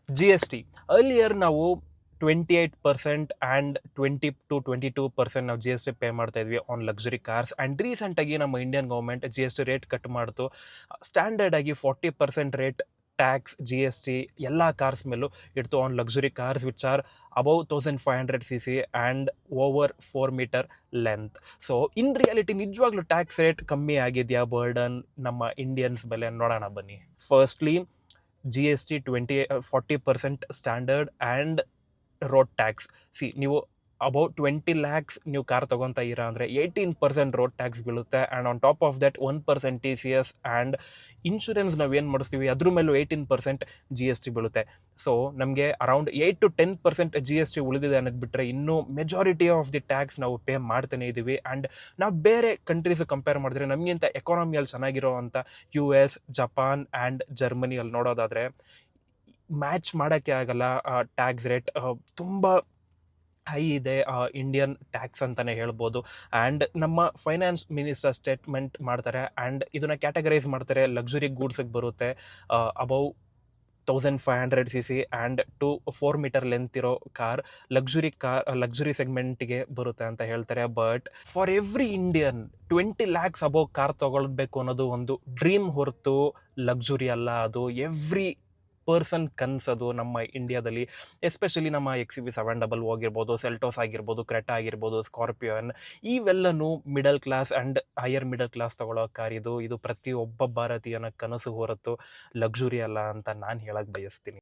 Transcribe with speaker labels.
Speaker 1: GST. Earlier ನಾವು 28% and 20 to 22% ನಾವು GST pay ಮಾಡ್ತಾ ಇದ್ವಿ ಆನ್ ಲಕ್ಸುರಿ ಕಾರ್ಸ್. ಆ್ಯಂಡ್ ರೀಸೆಂಟಾಗಿ ನಮ್ಮ Indian government GST rate cut ಮಾಡ್ತು. ಸ್ಟ್ಯಾಂಡರ್ಡ್ ಆಗಿ 40% ರೇಟ್ ಟ್ಯಾಕ್ಸ್ GST ಎಲ್ಲ ಕಾರ್ಸ್ ಮೇಲೂ ಇಡ್ತು on luxury cars which are above 1500cc and over 4 metre length. So in reality ನಿಜವಾಗ್ಲೂ ಟ್ಯಾಕ್ಸ್ ರೇಟ್ ಕಮ್ಮಿ ಆಗಿದೆಯಾ ಬರ್ಡನ್ ನಮ್ಮ ಇಂಡಿಯನ್ಸ್ ಮೇಲೆ ನೋಡೋಣ ಬನ್ನಿ. Firstly GST 40% standard and road tax. ನೀವು ಅಬೌಟ್ 20 lakhs ನೀವು ಕಾರ್ ತೊಗೊತಾ ಇರಾ ಅಂದರೆ 18% ರೋಡ್ ಟ್ಯಾಕ್ಸ್ ಬೀಳುತ್ತೆ. And on top of that 1% TCS and insurance ನಾವೇನು ಮಾಡಿಸ್ತೀವಿ ಅದ್ರ ಮೇಲೂ 18% GST ಬೀಳುತ್ತೆ. ಸೊ ನಮಗೆ ಅರೌಂಡ್ 8 to 10% GST ಉಳಿದಿದೆ ಅನ್ನೋದು ಬಿಟ್ಟರೆ ಇನ್ನೂ ಮೆಜಾರಿಟಿ ಆಫ್ ದಿ ಟ್ಯಾಕ್ಸ್ ನಾವು ಪೇ ಮಾಡ್ತಾನೆ ಇದ್ದೀವಿ. ಆ್ಯಂಡ್ ನಾವು ಬೇರೆ ಕಂಟ್ರೀಸ್ ಕಂಪೇರ್ ಮಾಡಿದ್ರೆ ನಮಗಿಂತ ಎಕಾನಮಿಯಲ್ಲಿ ಚೆನ್ನಾಗಿರೋ ಅಂಥ US, ಜಪಾನ್ ಆ್ಯಂಡ್ ಜರ್ಮನಿಯಲ್ಲಿ ನೋಡೋದಾದರೆ ಮ್ಯಾಚ್ ಮಾಡೋಕ್ಕೆ ಆಗಲ್ಲ. ಟ್ಯಾಕ್ಸ್ ರೇಟ್ ತುಂಬ ಹೈ ಇದೆ ಇಂಡಿಯನ್ ಟ್ಯಾಕ್ಸ್ ಅಂತಲೇ ಹೇಳ್ಬೋದು. ಆ್ಯಂಡ್ ನಮ್ಮ ಫೈನಾನ್ಸ್ ಮಿನಿಸ್ಟರ್ ಸ್ಟೇಟ್ಮೆಂಟ್ ಮಾಡ್ತಾರೆ ಆ್ಯಂಡ್ ಇದನ್ನು ಕ್ಯಾಟಗರೈಸ್ ಮಾಡ್ತಾರೆ. ಲಕ್ಸುರಿ ಗೂಡ್ಸಿಗೆ ಬರುತ್ತೆ above 1500cc and 4 metre length ಇರೋ ಕಾರ್ ಲಕ್ಸುರಿ ಸೆಗ್ಮೆಂಟ್ಗೆ ಬರುತ್ತೆ ಅಂತ ಹೇಳ್ತಾರೆ. But for every Indian 20 lakhs above car ತೊಗೊಳ್ಬೇಕು ಅನ್ನೋದು ಒಂದು ಡ್ರೀಮ್ ಹೊರತು ಲಕ್ಸುರಿ ಅಲ್ಲ. ಅದು ಎವ್ರಿ ಪರ್ಸನ್ ಕನ್ಸದು ನಮ್ಮ ಇಂಡಿಯಾದಲ್ಲಿ. ಎಸ್ಪೆಷಲಿ ನಮ್ಮ XUV700 ಆಗಿರ್ಬೋದು, ಸೆಲ್ಟೋಸ್ ಆಗಿರ್ಬೋದು, ಕ್ರೆಟಾ ಆಗಿರ್ಬೋದು, ಸ್ಕಾರ್ಪಿಯೋನ್, ಇವೆಲ್ಲನೂ middle class and higher middle class ತೊಗೊಳ್ಳೋ ಕಾರ್. ಇದು ಪ್ರತಿಯೊಬ್ಬ ಭಾರತೀಯನ ಕನಸು ಹೊರತು ಲಕ್ಸುರಿ ಅಲ್ಲ ಅಂತ ನಾನು ಹೇಳಕ್ಕೆ ಬಯಸ್ತೀನಿ.